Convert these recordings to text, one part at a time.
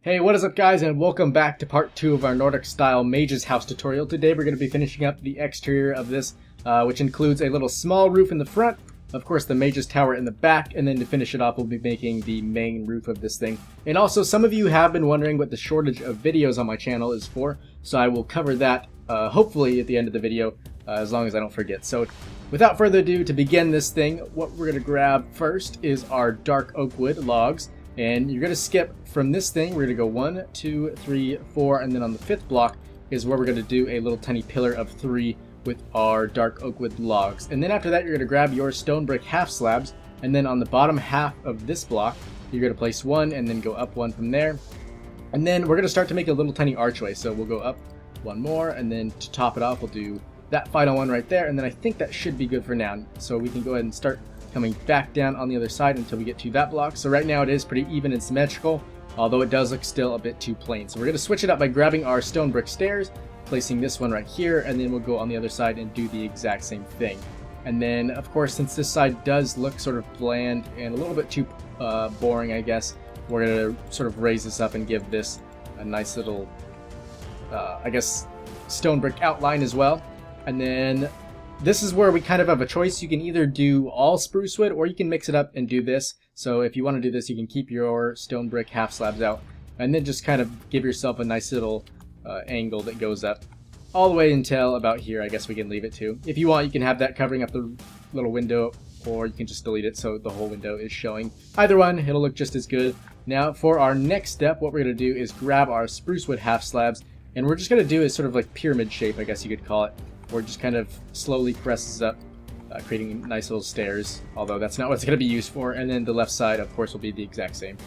Hey, what is up guys, and welcome back to part 2 of our Nordic style Mage's house tutorial. Today we're going to be finishing up the exterior of this, which includes a little small roof in the front, of course the Mage's tower in the back, and then to finish it off we'll be making the main roof of this thing. And also, some of you have been wondering what the shortage of videos on my channel is for, so I will cover that hopefully at the end of the video, as long as I don't forget. So without further ado, to begin this thing, what we're going to grab first is our dark oak wood logs. And you're going to skip from this thing. We're going to go 1, 2, 3, 4, and then on the 5th block is where we're going to do a little tiny pillar of 3 with our dark oak wood logs. And then after that, you're going to grab your stone brick half slabs, and then on the bottom half of this block, you're going to place 1 and then go up 1 from there. And then we're going to start to make a little tiny archway. So we'll go up 1 more, and then to top it off, we'll do that final one right there. And then I think that should be good for now. So we can go ahead and start coming back down on the other side until we get to that block. So right now it is pretty even and symmetrical, although it does look still a bit too plain. So we're going to switch it up by grabbing our stone brick stairs, placing this one right here, and then we'll go on the other side and do the exact same thing. And then, of course, since this side does look sort of bland and a little bit too boring, I guess, we're going to sort of raise this up and give this a nice little, I guess, stone brick outline as well. And then this is where we kind of have a choice. You can either do all spruce wood or you can mix it up and do this. So if you want to do this, you can keep your stone brick half slabs out and then just kind of give yourself a nice little angle that goes up all the way until about here. I guess we can leave it too. If you want, you can have that covering up the little window, or you can just delete it so the whole window is showing. Either one, it'll look just as good. Now for our next step, what we're going to do is grab our spruce wood half slabs, and we're just going to do a sort of like pyramid shape, I guess you could call it, where it just kind of slowly presses up, creating nice little stairs, although that's not what it's going to be used for. And then the left side, of course, will be the exact same.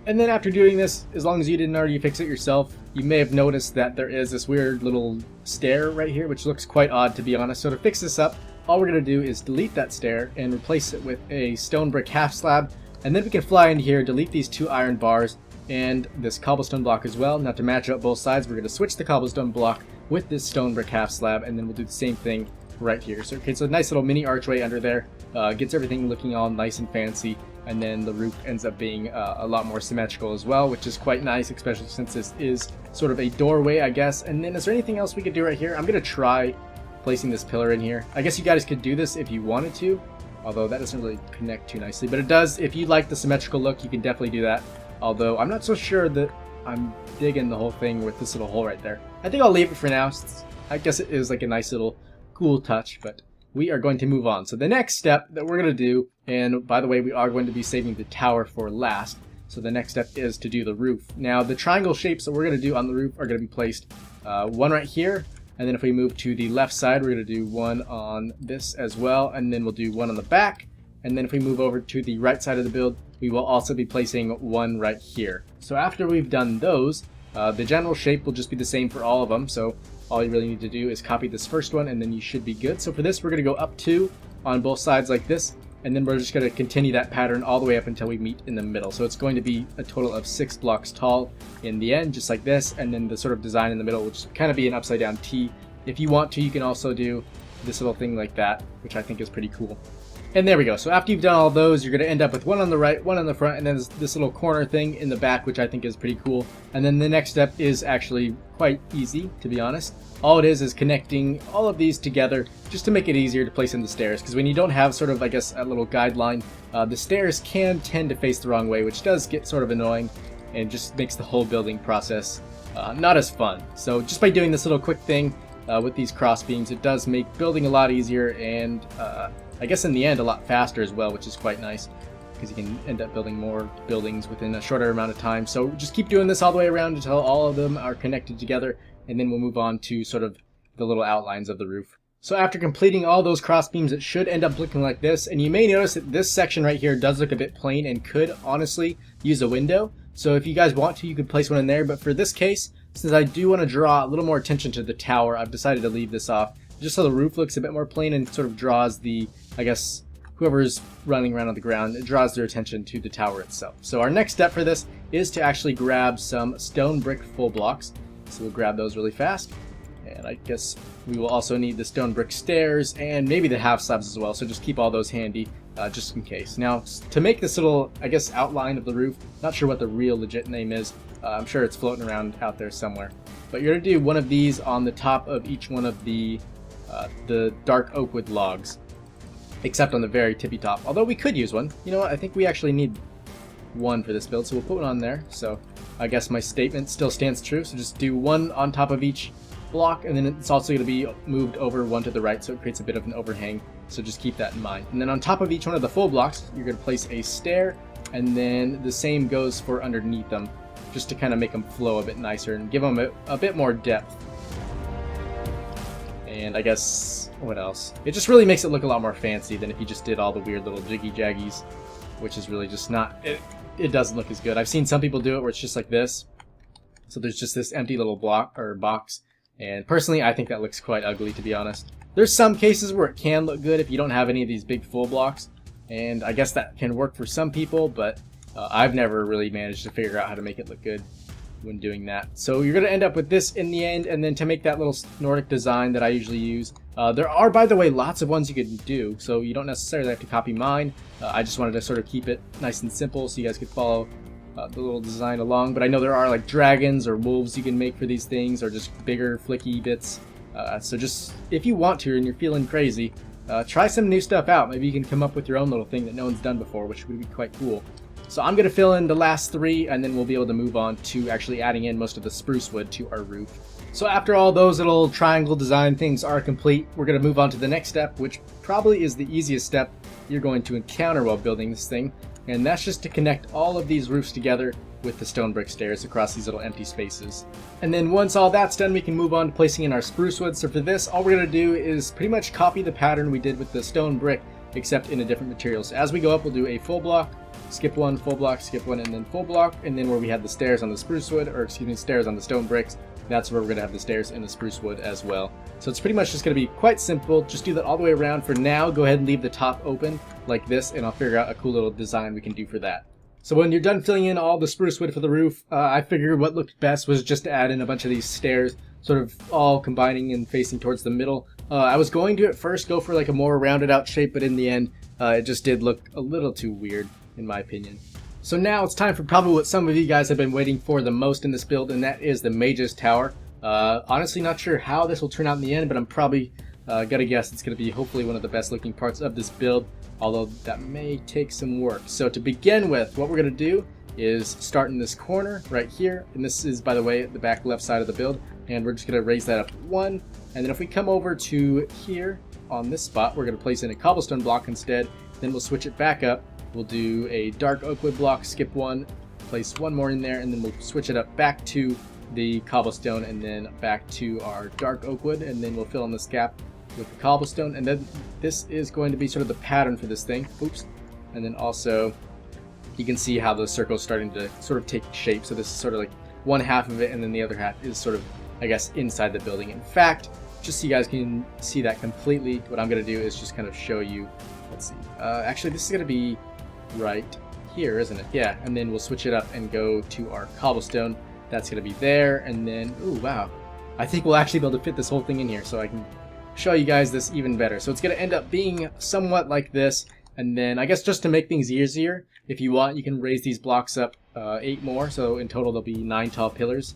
And then after doing this, as long as you didn't already fix it yourself, you may have noticed that there is this weird little stair right here, which looks quite odd, to be honest. So to fix this up, all we're going to do is delete that stair and replace it with a stone brick half slab. And then we can fly in here, delete these 2 iron bars and this cobblestone block as well. Now to match up both sides, we're going to switch the cobblestone block with this stone brick half slab, and then we'll do the same thing right here. So okay, so a nice little mini archway under there, gets everything looking all nice and fancy, and then the roof ends up being a lot more symmetrical as well, which is quite nice, especially since this is sort of a doorway, I guess. And then is there anything else we could do right here? I'm gonna try placing this pillar in here. I guess you guys could do this if you wanted to, although that doesn't really connect too nicely, but it does. If you like the symmetrical look, you can definitely do that, although I'm not so sure that I'm digging the whole thing with this little hole right there. I think I'll leave it for now. I guess it is like a nice little cool touch, but we are going to move on. So the next step that we're going to do, and by the way, we are going to be saving the tower for last. So the next step is to do the roof. Now the triangle shapes that we're going to do on the roof are going to be placed one right here, and then if we move to the left side, we're going to do one on this as well, and then we'll do one on the back. And then if we move over to the right side of the build, we will also be placing one right here. So after we've done those, the general shape will just be the same for all of them. So all you really need to do is copy this first one, and then you should be good. So for this, we're going to go up 2 on both sides like this, and then we're just going to continue that pattern all the way up until we meet in the middle. So it's going to be a total of 6 blocks tall in the end, just like this, and then the sort of design in the middle will just kind of be an upside down T. If you want to, you can also do this little thing like that, which I think is pretty cool. And there we go. So after you've done all those, you're going to end up with one on the right, one on the front, and then this little corner thing in the back, which I think is pretty cool. And then the next step is actually quite easy, to be honest. All it is connecting all of these together just to make it easier to place in the stairs. Because when you don't have sort of, I guess, a little guideline, the stairs can tend to face the wrong way, which does get sort of annoying and just makes the whole building process not as fun. So just by doing this little quick thing with these cross beams, it does make building a lot easier, and I guess in the end a lot faster as well, which is quite nice because you can end up building more buildings within a shorter amount of time. So just keep doing this all the way around until all of them are connected together, and then we'll move on to sort of the little outlines of the roof. So after completing all those cross beams, it should end up looking like this, and you may notice that this section right here does look a bit plain and could honestly use a window. So if you guys want to, you could place one in there, but for this case, since I do want to draw a little more attention to the tower, I've decided to leave this off, just so the roof looks a bit more plain and sort of draws the, I guess, whoever's running around on the ground, it draws their attention to the tower itself. So our next step for this is to actually grab some stone brick full blocks. So we'll grab those really fast. And I guess we will also need the stone brick stairs and maybe the half slabs as well, so just keep all those handy. just in case. Now, to make this little, I guess, outline of the roof, not sure what the real legit name is. I'm sure it's floating around out there somewhere. But you're going to do one of these on the top of each one of the dark oak wood logs, except on the very tippy top. Although we could use one. You know what? I think we actually need one for this build, so we'll put one on there. So I guess my statement still stands true. So just do one on top of each block, and then it's also going to be moved over one to the right, so it creates a bit of an overhang. So just keep that in mind. And then on top of each one of the full blocks, you're going to place a stair, and then the same goes for underneath them, just to kind of make them flow a bit nicer and give them a bit more depth. And I guess, what else? It just really makes it look a lot more fancy than if you just did all the weird little jiggy-jaggies, which is really just not, it doesn't look as good. I've seen some people do it where it's just like this. So there's just this empty little block or box. And personally, I think that looks quite ugly, to be honest. There's some cases where it can look good if you don't have any of these big full blocks. And I guess that can work for some people, but I've never really managed to figure out how to make it look good when doing that. So you're going to end up with this in the end, and then to make that little Nordic design that I usually use. There are, by the way, lots of ones you can do, so you don't necessarily have to copy mine. I just wanted to sort of keep it nice and simple so you guys could follow the little design along. But I know there are like dragons or wolves you can make for these things, or just bigger flicky bits. So just, if you want to and you're feeling crazy, try some new stuff out. Maybe you can come up with your own little thing that no one's done before, which would be quite cool. So I'm going to fill in the last three, and then we'll be able to move on to actually adding in most of the spruce wood to our roof. So after all those little triangle design things are complete, we're going to move on to the next step, which probably is the easiest step you're going to encounter while building this thing. And that's just to connect all of these roofs together with the stone brick stairs across these little empty spaces. And then once all that's done, we can move on to placing in our spruce wood. So for this, all we're going to do is pretty much copy the pattern we did with the stone brick, except in a different material. So as we go up, we'll do a full block, skip one, full block, skip one, and then full block. And then where we had the stairs on the spruce wood, or excuse me, stairs on the stone bricks, that's where we're going to have the stairs in the spruce wood as well. So it's pretty much just going to be quite simple. Just do that all the way around. For now, go ahead and leave the top open like this, and I'll figure out a cool little design we can do for that. So when you're done filling in all the spruce wood for the roof, I figured what looked best was just to add in a bunch of these stairs, sort of all combining and facing towards the middle. I was going to at first go for like a more rounded out shape, but in the end, it just did look a little too weird, in my opinion. So now it's time for probably what some of you guys have been waiting for the most in this build, and that is the Mage's Tower. Honestly, not sure how this will turn out in the end, but I'm probably gonna guess it's gonna be hopefully one of the best looking parts of this build, although that may take some work. So to begin with, what we're gonna do is start in this corner right here, and this is, by the way, the back left side of the build, and we're just gonna raise that up one, and then if we come over to here on this spot, we're gonna place in a cobblestone block instead. Then we'll switch it back up. We'll do a dark oak wood block, skip one, place one more in there, and then we'll switch it up back to the cobblestone, and then back to our dark oak wood, and then we'll fill in this gap with the cobblestone. And then this is going to be sort of the pattern for this thing. Oops. And then also you can see how the circle is starting to sort of take shape. So this is sort of like one half of it, and then the other half is sort of, I guess, inside the building. In fact, just so you guys can see that completely, what I'm going to do is just kind of show you. Let's see. Actually, this is going to be right here, isn't it? Yeah. And then we'll switch it up and go to our cobblestone. That's going to be there, and then, ooh, wow. I think we'll actually be able to fit this whole thing in here, so I can show you guys this even better. So it's going to end up being somewhat like this, and then I guess just to make things easier, if you want, you can raise these blocks up 8 more, so in total there'll be 9 tall pillars.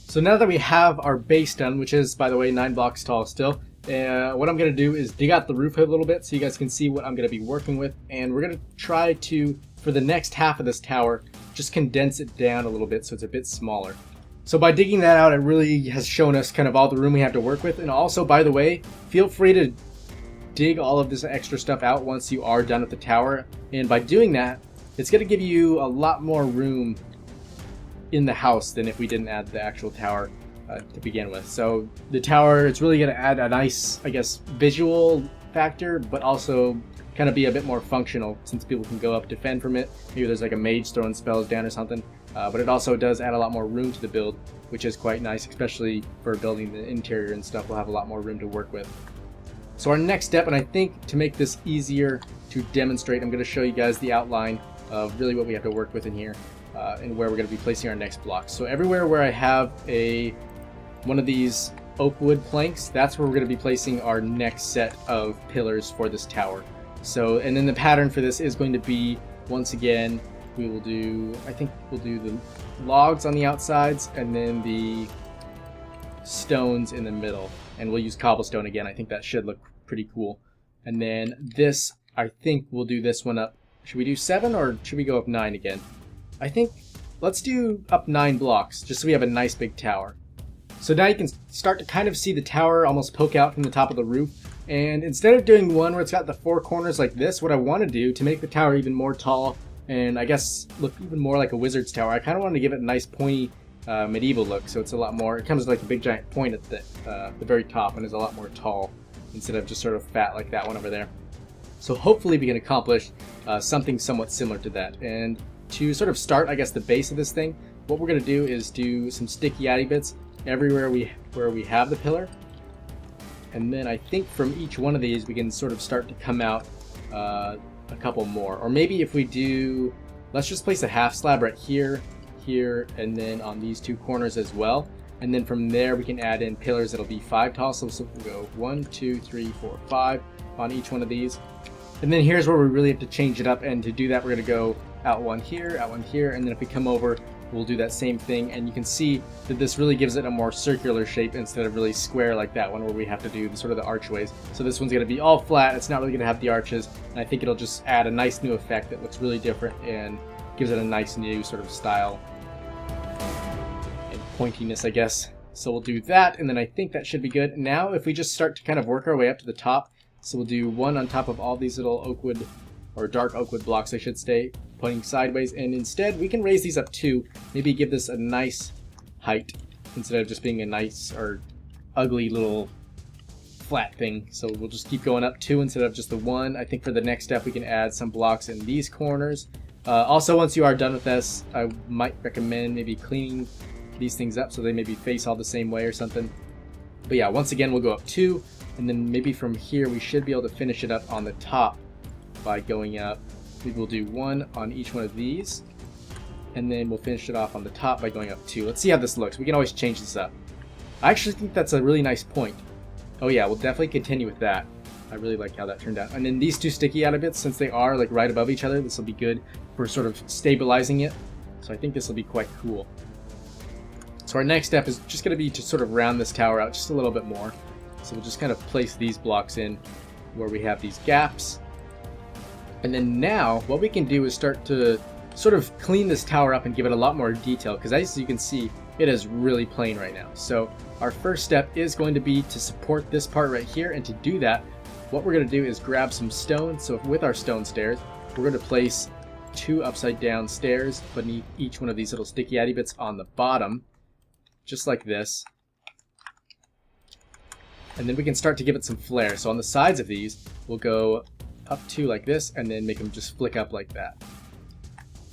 So now that we have our base done, which is, by the way, 9 blocks tall still, what I'm going to do is dig out the roof a little bit so you guys can see what I'm going to be working with, and we're going to try to, for the next half of this tower, just condense it down a little bit so it's a bit smaller. So by digging that out, it really has shown us kind of all the room we have to work with. And also, by the way, feel free to dig all of this extra stuff out once you are done with the tower. And by doing that, it's going to give you a lot more room in the house than if we didn't add the actual tower to begin with. So the tower, it's really going to add a nice, I guess, visual factor, but also kind of be a bit more functional since people can go up, defend from it. Maybe there's like a mage throwing spells down or something. But it also does add a lot more room to the build, which is quite nice, especially for building the interior and stuff. We'll have a lot more room to work with. So our next step, and I think to make this easier to demonstrate, I'm going to show you guys the outline of really what we have to work with in here and where we're going to be placing our next blocks. So everywhere where I have one of these oak wood planks, that's where we're going to be placing our next set of pillars for this tower. So, and then the pattern for this is going to be, once again, we will do, I think we'll do the logs on the outsides and then the stones in the middle. And we'll use cobblestone again. I think that should look pretty cool. And then this, I think we'll do this one up. Should we do 7 or should we go up 9 again? I think let's do up 9 blocks just so we have a nice big tower. So now you can start to kind of see the tower almost poke out from the top of the roof. And instead of doing one where it's got the 4 corners like this, what I want to do to make the tower even more tall and I guess look even more like a wizard's tower, I kind of want to give it a nice pointy medieval look. So it's a lot more, it comes with like a big giant point at the very top and is a lot more tall instead of just sort of fat like that one over there. So hopefully we can accomplish something somewhat similar to that. And to sort of start, I guess, the base of this thing, what we're going to do is do some sticky addy bits everywhere where we have the pillar. And then I think from each one of these we can sort of start to come out a couple more. Or maybe if we do, let's just place a half slab right here, here, and then on these 2 corners as well. And then from there we can add in pillars that'll be 5 tall. So we'll go 1, 2, 3, 4, 5 on each one of these. And then here's where we really have to change it up. And to do that, we're going to go out one here, and then if we come over, we'll do that same thing. And you can see that this really gives it a more circular shape instead of really square like that one where we have to do sort of the archways. So this one's going to be all flat. It's not really going to have the arches, and I think it'll just add a nice new effect that looks really different and gives it a nice new sort of style and pointiness, I guess. So we'll do that, and then I think that should be good. Now if we just start to kind of work our way up to the top, so we'll do one on top of all these little oak wood, or dark oak wood blocks I should say, pointing sideways, and instead we can raise these up 2, maybe give this a nice height instead of just being a nice or ugly little flat thing. So we'll just keep going up 2 instead of just the 1. I think for the next step we can add some blocks in these corners. Also, once you are done with this, I might recommend maybe cleaning these things up so they maybe face all the same way or something. But yeah, once again we'll go up 2, and then maybe from here we should be able to finish it up on the top by going up. Maybe we'll do 1 on each one of these, and then we'll finish it off on the top by going up 2. Let's see how this looks. We can always change this up. I actually think that's a really nice point. Oh yeah, we'll definitely continue with that. I really like how that turned out. And then these 2 sticky addy bits, since they are like right above each other, this will be good for sort of stabilizing it. So I think this will be quite cool. So our next step is just going to be to sort of round this tower out just a little bit more. So we'll just kind of place these blocks in where we have these gaps. And then now what we can do is start to sort of clean this tower up and give it a lot more detail, because as you can see, it is really plain right now. So our first step is going to be to support this part right here, and to do that, what we're going to do is grab some stone. So with our stone stairs, we're going to place 2 upside down stairs beneath each one of these little sticky addy bits on the bottom, just like this. And then we can start to give it some flair. So on the sides of these, we'll go up 2 like this, and then make them just flick up like that.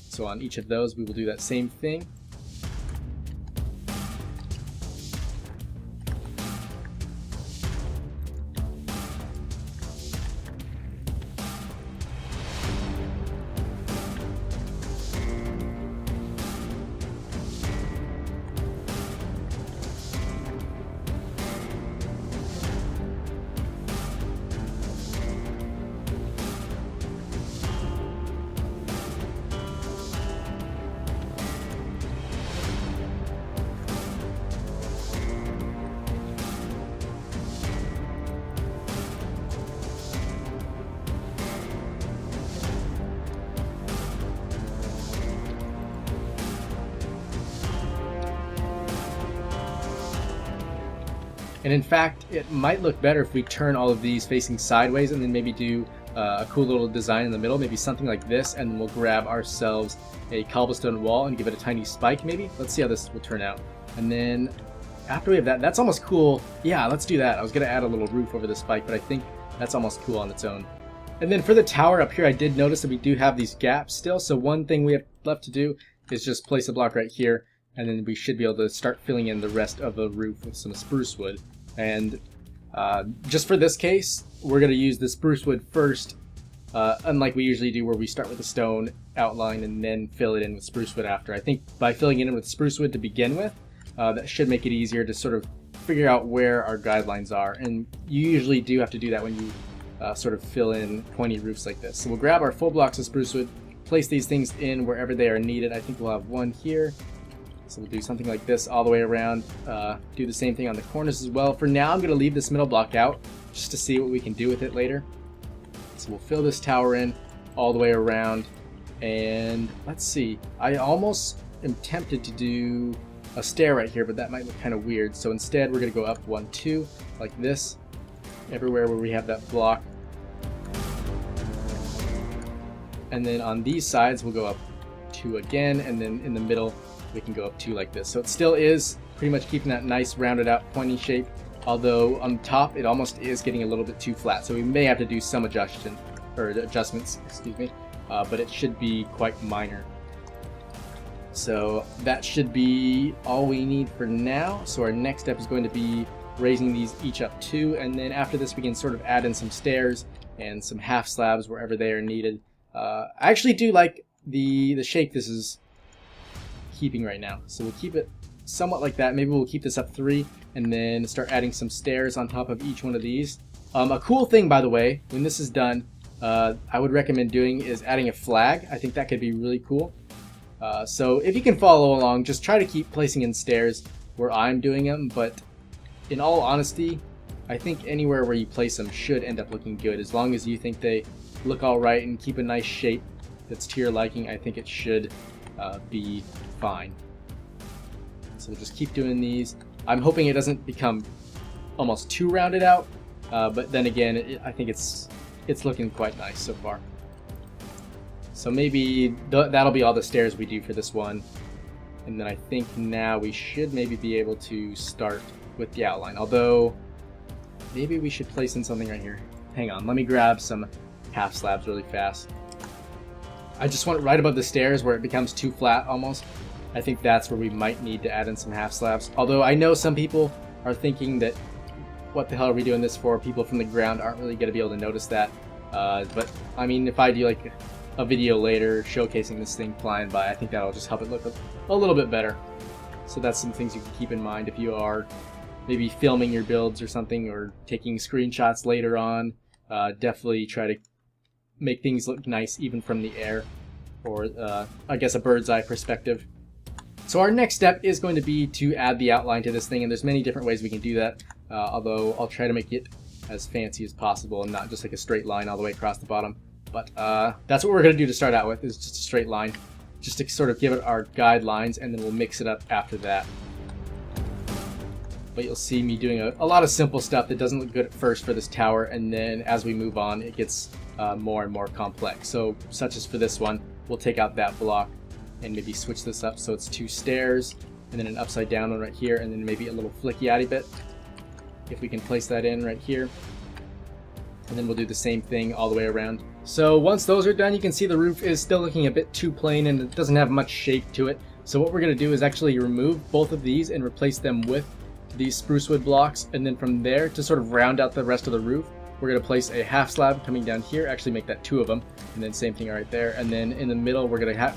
So on each of those, we will do that same thing. And in fact, it might look better if we turn all of these facing sideways and then maybe do a cool little design in the middle, maybe something like this, and then we'll grab ourselves a cobblestone wall and give it a tiny spike maybe. Let's see how this will turn out. And then after we have that, that's almost cool. Yeah, let's do that. I was going to add a little roof over the spike, but I think that's almost cool on its own. And then for the tower up here, I did notice that we do have these gaps still, so one thing we have left to do is just place a block right here, and then we should be able to start filling in the rest of the roof with some spruce wood. And just for this case, we're going to use the spruce wood first, unlike we usually do where we start with the stone outline and then fill it in with spruce wood after. I think by filling it in with spruce wood to begin with, that should make it easier to sort of figure out where our guidelines are. And you usually do have to do that when you sort of fill in pointy roofs like this. So we'll grab our full blocks of spruce wood, place these things in wherever they are needed. I think we'll have one here. So we'll do something like this all the way around. Do the same thing on the corners as well. For now, I'm going to leave this middle block out just to see what we can do with it later. So we'll fill this tower in all the way around. And let's see. I almost am tempted to do a stair right here, but that might look kind of weird. So instead, we're going to go up 1, 2, like this, everywhere where we have that block. And then on these sides, we'll go up 2 again, and then in the middle, we can go up 2 like this. So it still is pretty much keeping that nice rounded out pointy shape, although on top, it almost is getting a little bit too flat. So we may have to do some adjustments, excuse me, but it should be quite minor. So that should be all we need for now. So our next step is going to be raising these each up 2, and then after this we can sort of add in some stairs and some half slabs wherever they are needed. I actually do like the shape this is keeping right now, so we'll keep it somewhat like that. Maybe we'll keep this up 3 and then start adding some stairs on top of each one of these. A cool thing, by the way, when this is done, I would recommend doing is adding a flag. I think that could be really cool. So if you can follow along, just try to keep placing in stairs where I'm doing them, but in all honesty, I think anywhere where you place them should end up looking good. As long as you think they look alright and keep a nice shape that's to your liking, I think it should be fine. So we'll just keep doing these. I'm hoping it doesn't become almost too rounded out, but then again, I think it's looking quite nice so far. So maybe that'll be all the stairs we do for this one. And then I think now we should maybe be able to start with the outline. Although, maybe we should place in something right here. Hang on, let me grab some half slabs really fast. I just want it right above the stairs where it becomes too flat almost. I think that's where we might need to add in some half slabs. Although I know some people are thinking that, what the hell are we doing this for? People from the ground aren't really going to be able to notice that. But, I mean, if I do like a video later showcasing this thing flying by, I think that'll just help it look a little bit better. So that's some things you can keep in mind if you are maybe filming your builds or something, or taking screenshots later on. Definitely try to make things look nice even from the air, or I guess a bird's eye perspective. So our next step is going to be to add the outline to this thing, and there's many different ways we can do that, although I'll try to make it as fancy as possible and not just like a straight line all the way across the bottom. But that's what we're going to do to start out with, is just a straight line, just to sort of give it our guidelines, and then we'll mix it up after that. But you'll see me doing a lot of simple stuff that doesn't look good at first for this tower, and then as we move on, it gets more and more complex. So, such as for this one, we'll take out that block and maybe switch this up so it's 2 stairs, and then an upside down one right here, and then maybe a little flicky-outy bit, if we can place that in right here. And then we'll do the same thing all the way around. So once those are done, you can see the roof is still looking a bit too plain and it doesn't have much shape to it. So what we're going to do is actually remove both of these and replace them with these spruce wood blocks, and then from there, to sort of round out the rest of the roof, we're going to place a half slab coming down here, actually make that 2 of them, and then same thing right there, and then in the middle we're going to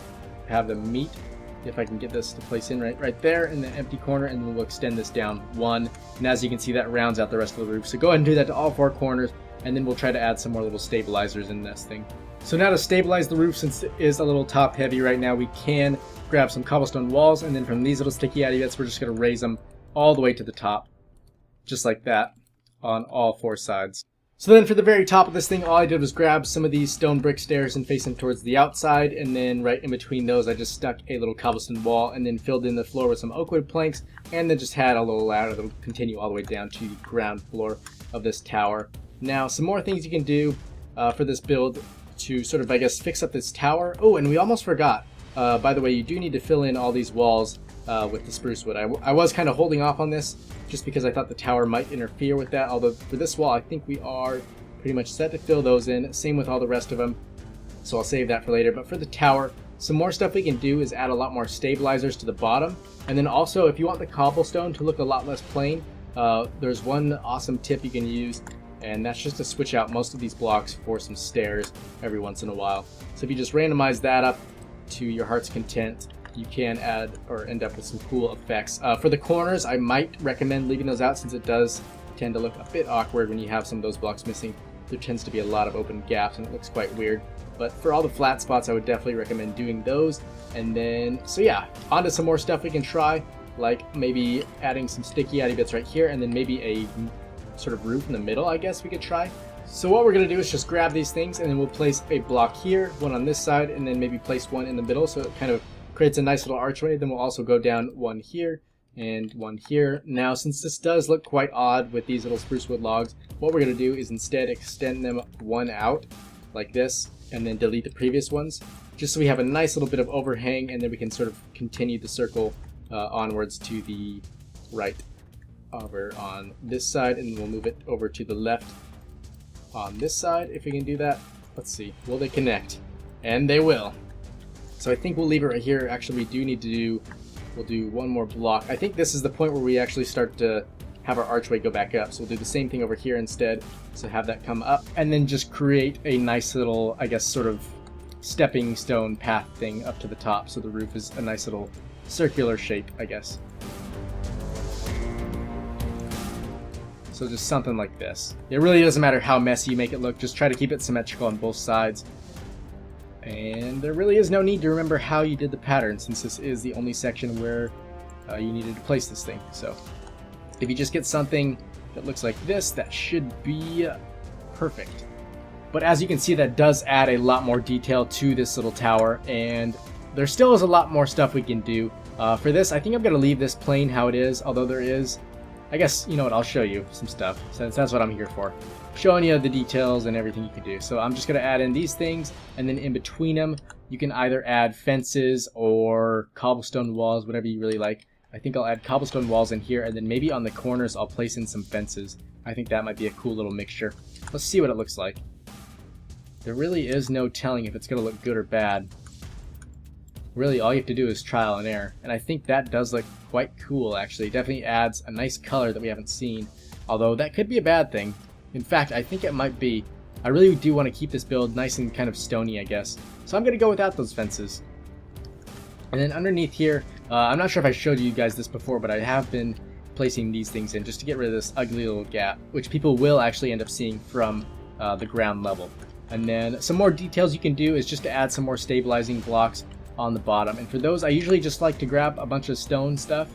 have them meet, if I can get this to place in right there in the empty corner, and then we'll extend this down 1, and as you can see, that rounds out the rest of the roof. So go ahead and do that to all 4 corners, and then we'll try to add some more little stabilizers in this thing. So now to stabilize the roof, since it is a little top heavy right now, we can grab some cobblestone walls, and then from these little sticky outy bits, we're just going to raise them all the way to the top, just like that, on all 4 sides. So then for the very top of this thing, all I did was grab some of these stone brick stairs and face them towards the outside, and then right in between those I just stuck a little cobblestone wall and then filled in the floor with some oak wood planks, and then just had a little ladder that will continue all the way down to the ground floor of this tower. Now, some more things you can do for this build to sort of, I guess, fix up this tower. Oh, and we almost forgot. By the way, you do need to fill in all these walls with the spruce wood. I was kind of holding off on this just because I thought the tower might interfere with that, although for this wall I think we are pretty much set to fill those in. Same with all the rest of them, so I'll save that for later. But for the tower, some more stuff we can do is add a lot more stabilizers to the bottom, and then also if you want the cobblestone to look a lot less plain, there's one awesome tip you can use, and that's just to switch out most of these blocks for some stairs every once in a while. So if you just randomize that up to your heart's content, you can add or end up with some cool effects. For the corners, I might recommend leaving those out since it does tend to look a bit awkward when you have some of those blocks missing. there tends to be a lot of open gaps and it looks quite weird. But for all the flat spots, I would definitely recommend doing those. And then, so yeah, onto some more stuff we can try, like maybe adding some sticky addy bits right here, and then maybe a sort of roof in the middle, I guess we could try. So what we're going to do is just grab these things, and then we'll place a block here, one on this side, and then maybe place one in the middle, so it kind of creates a nice little archway. Then we'll also go down one here and one here. Now, since this does look quite odd with these little spruce wood logs, what we're going to do is instead extend them one out like this, and then delete the previous ones, just so we have a nice little bit of overhang, and then we can sort of continue the circle onwards to the right over on this side, and we'll move it over to the left on this side if we can do that. Let's see, will they connect? And they will. So I think we'll leave it right here. Actually, we do need to do, we'll do one more block. I think this is the point where we actually start to have our archway go back up. So we'll do the same thing over here instead. So have that come up, and then just create a nice little, I guess, sort of stepping stone path thing up to the top. So the roof is a nice little circular shape, I guess. So just something like this. It really doesn't matter how messy you make it look, just try to keep it symmetrical on both sides. And there really is no need to remember how you did the pattern, since this is the only section where you needed to place this thing. So if you just get something that looks like this, that should be perfect. But as you can see, that does add a lot more detail to this little tower, and there still is a lot more stuff we can do. For this, I think I'm going to leave this plain how it is, although there is, I guess, you know what, I'll show you some stuff, since that's what I'm here for. Showing you the details and everything you can do. So I'm just going to add in these things, and then in between them, you can either add fences or cobblestone walls, whatever you really like. I think I'll add cobblestone walls in here, and then maybe on the corners I'll place in some fences. I think that might be a cool little mixture. Let's see what it looks like. There really is no telling if it's going to look good or bad. Really, all you have to do is trial and error, and I think that does look quite cool, actually. It definitely adds a nice color that we haven't seen, although that could be a bad thing. In fact, I think it might be. I really do want to keep this build nice and kind of stony, I guess. So I'm going to go without those fences. And then underneath here, I'm not sure if I showed you guys this before, but I have been placing these things in just to get rid of this ugly little gap, which people will actually end up seeing from the ground level. And then some more details you can do is just to add some more stabilizing blocks on the bottom. And for those, I usually just like to grab a bunch of stone stuff,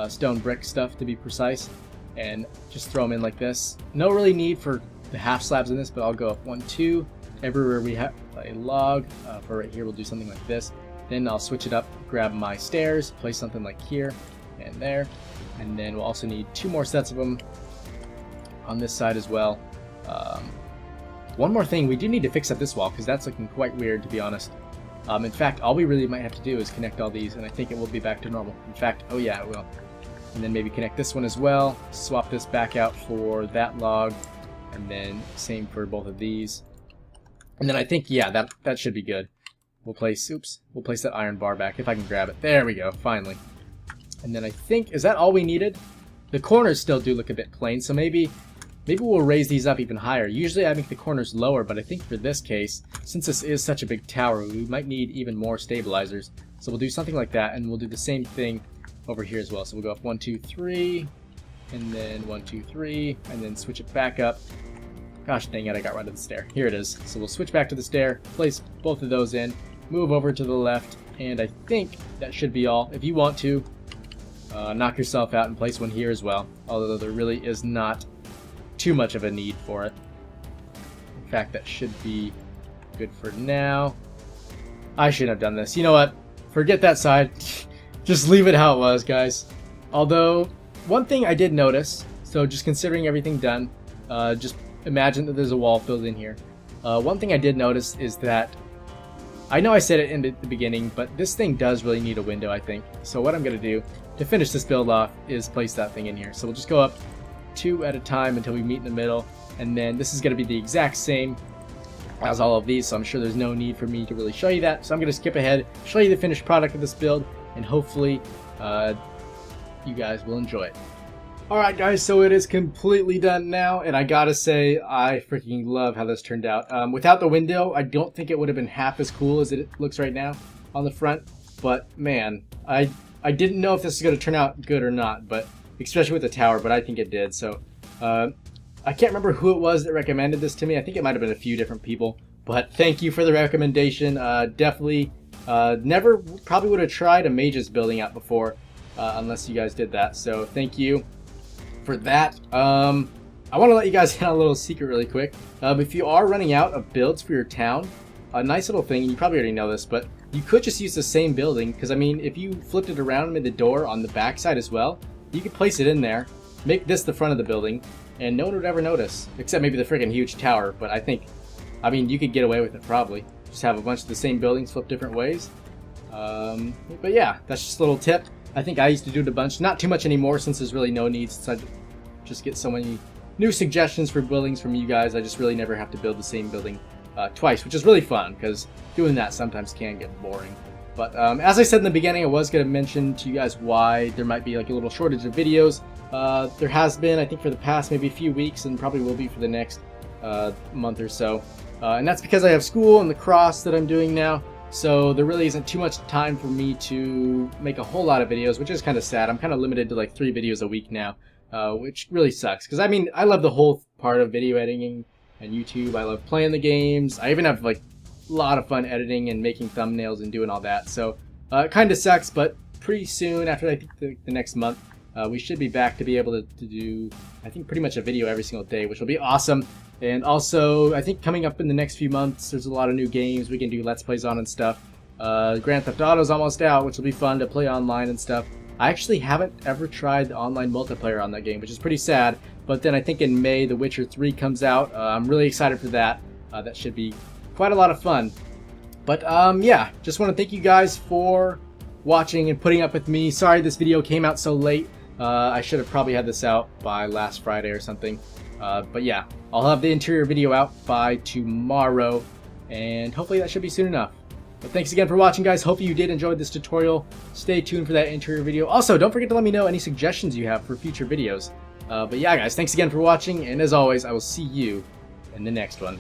stone brick stuff to be precise, and just throw them in like this. No really need for the half slabs in this, but I'll go up 1, 2. Everywhere we have a log, for right here we'll do something like this. Then I'll switch it up, grab my stairs, place something like here and there, and then we'll also need 2 more sets of them on this side as well. One more thing, we do need to fix up this wall because that's looking quite weird, to be honest. In fact, all we really might have to do is connect all these, and I think it will be back to normal. In fact, oh yeah, it will. And then maybe connect this one as well, swap this back out for that log, and then same for both of these. And then I think, yeah, that should be good. We'll place that iron bar back if I can grab it. There we go, finally. And then I think, is that all we needed? The corners still do look a bit plain, so maybe we'll raise these up even higher. Usually I make the corners lower, but I think for this case, since this is such a big tower, we might need even more stabilizers. So we'll do something like that, and we'll do the same thing over here as well. So we'll go up 1, 2, 3, and then 1, 2, 3, and then switch it back up. Gosh dang it, I got rid of the stair. Here it is. So we'll switch back to the stair, place both of those in, move over to the left, and I think that should be all. If you want to, knock yourself out and place one here as well, although there really is not too much of a need for it. In fact, that should be good for now. I shouldn't have done this. You know what? Forget that side. Just leave it how it was, guys. Although, one thing I did notice, so just considering everything done, just imagine that there's a wall filled in here. One thing I did notice is that, I know I said it in the beginning, but this thing does really need a window, I think. So what I'm going to do to finish this build off is place that thing in here. So we'll just go up 2 at a time until we meet in the middle, and then this is going to be the exact same as all of these, so I'm sure there's no need for me to really show you that. So I'm going to skip ahead, show you the finished product of this build, and hopefully you guys will enjoy it. Alright guys, so it is completely done now, and I gotta say, I freaking love how this turned out. Without the window, I don't think it would have been half as cool as it looks right now on the front, but man, I didn't know if this was going to turn out good or not, but especially with the tower, but I think it did. So I can't remember who it was that recommended this to me. I think it might have been a few different people. But thank you for the recommendation. Definitely never probably would have tried a Mage's building out before unless you guys did that. So thank you for that. I want to let you guys in on a little secret really quick. If you are running out of builds for your town, a nice little thing, and you probably already know this, but you could just use the same building, because I mean, if you flipped it around and made the door on the back side as well, you could place it in there, make this the front of the building, and no one would ever notice, except maybe the freaking huge tower. But I mean, you could get away with it probably. Just have a bunch of the same buildings flipped different ways. But yeah, that's just a little tip. I think I used to do it a bunch, not too much anymore since there's really no need, since I just get so many new suggestions for buildings from you guys. I just really never have to build the same building twice, which is really fun, because doing that sometimes can get boring. But as I said in the beginning, I was going to mention to you guys why there might be like a little shortage of videos. There has been, I think, for the past maybe a few weeks, and probably will be for the next month or so. And that's because I have school and lacrosse that I'm doing now, so there really isn't too much time for me to make a whole lot of videos, which is kind of sad. I'm kind of limited to like 3 videos a week now, which really sucks, because I mean, I love the whole part of video editing and YouTube. I love playing the games. I even have like a lot of fun editing and making thumbnails and doing all that. So it kind of sucks, but pretty soon, after I think the next month, we should be back to be able to do, I think, pretty much a video every single day, which will be awesome. And also, I think coming up in the next few months, there's a lot of new games we can do Let's Plays on and stuff. Grand Theft Auto is almost out, which will be fun to play online and stuff. I actually haven't ever tried the online multiplayer on that game, which is pretty sad. But then I think in May, The Witcher 3 comes out. I'm really excited for that. That should be quite a lot of fun. But yeah, just want to thank you guys for watching and putting up with me. Sorry this video came out so late. I should have probably had this out by last Friday or something. But yeah, I'll have the interior video out by tomorrow, and hopefully that should be soon enough. But thanks again for watching, guys. Hope you did enjoy this tutorial. Stay tuned for that interior video. Also, don't forget to let me know any suggestions you have for future videos. But yeah, guys, thanks again for watching, and as always, I will see you in the next one.